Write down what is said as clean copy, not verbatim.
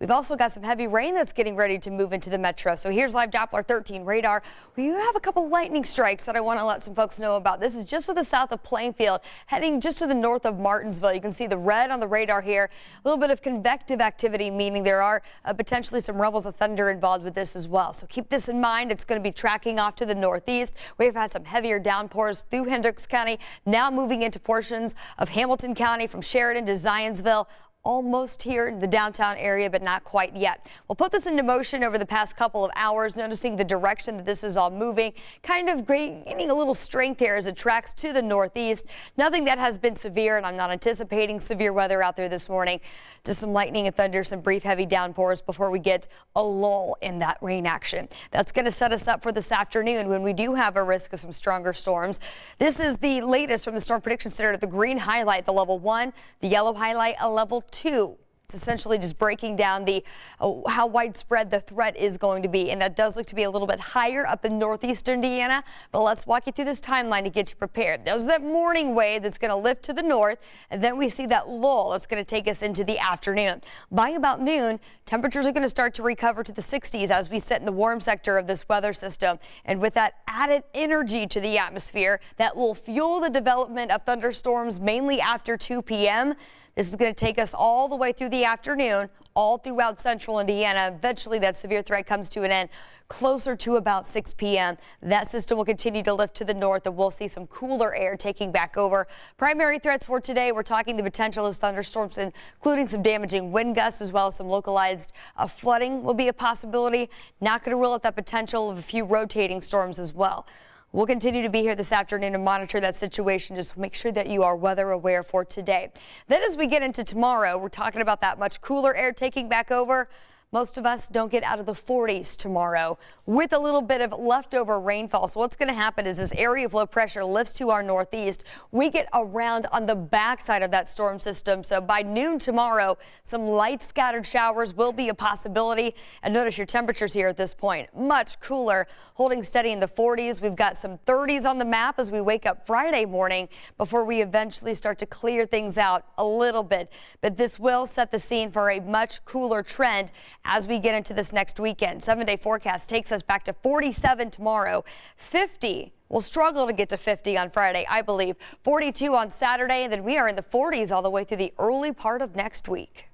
We've also got some heavy rain that's getting ready to move into the metro. So here's live Doppler 13 radar. We have a couple lightning strikes that I want to let some folks know about. This is just to the south of Plainfield, heading just to the north of Martinsville. You can see the red on the radar here. A little bit of convective activity, meaning there are potentially some rumbles of thunder involved with this as well. So keep this in mind. It's going to be tracking off to the northeast. We've had some heavier downpours through Hendricks County, now moving into portions of Hamilton County from Sheridan to Zionsville. Almost here in the downtown area, but not quite yet. We'll put this into motion over the past couple of hours, noticing the direction that this is all moving, kind of gaining a little strength here as it tracks to the northeast. Nothing that has been severe, and I'm not anticipating severe weather out there this morning. Just some lightning and thunder, some brief heavy downpours before we get a lull in that rain action. That's going to set us up for this afternoon when we do have a risk of some stronger storms. This is the latest from the Storm Prediction Center. The green highlight, the level 1, the yellow highlight, a level 2. It's essentially just breaking down the how widespread the threat is going to be, and that does look to be a little bit higher up in northeast Indiana. But let's walk you through this timeline to get you prepared. There's that morning wave that's going to lift to the north, and then we see that lull that's going to take us into the afternoon. By about noon, temperatures are going to start to recover to the 60s as we sit in the warm sector of this weather system, and with that added energy to the atmosphere that will fuel the development of thunderstorms mainly after 2 p.m. This is going to take us all the way through the afternoon, all throughout central Indiana. Eventually, that severe threat comes to an end closer to about 6 p.m. That system will continue to lift to the north, and we'll see some cooler air taking back over. Primary threats for today, we're talking the potential of thunderstorms, including some damaging wind gusts, as well as some localized flooding will be a possibility. Not going to rule out that potential of a few rotating storms as well. We'll continue to be here this afternoon and monitor that situation. Just make sure that you are weather aware for today. Then as we get into tomorrow, we're talking about that much cooler air taking back over. Most of us don't get out of the 40s tomorrow with a little bit of leftover rainfall. So what's going to happen is this area of low pressure lifts to our northeast. We get around on the backside of that storm system. So by noon tomorrow, some light scattered showers will be a possibility. And notice your temperatures here at this point, much cooler, holding steady in the 40s. We've got some 30s on the map as we wake up Friday morning before we eventually start to clear things out a little bit. But this will set the scene for a much cooler trend as we get into this next weekend. 7-day forecast takes us back to 47 tomorrow, 50. We'll struggle to get to 50 on Friday, I believe, 42 on Saturday, and then we are in the 40s all the way through the early part of next week.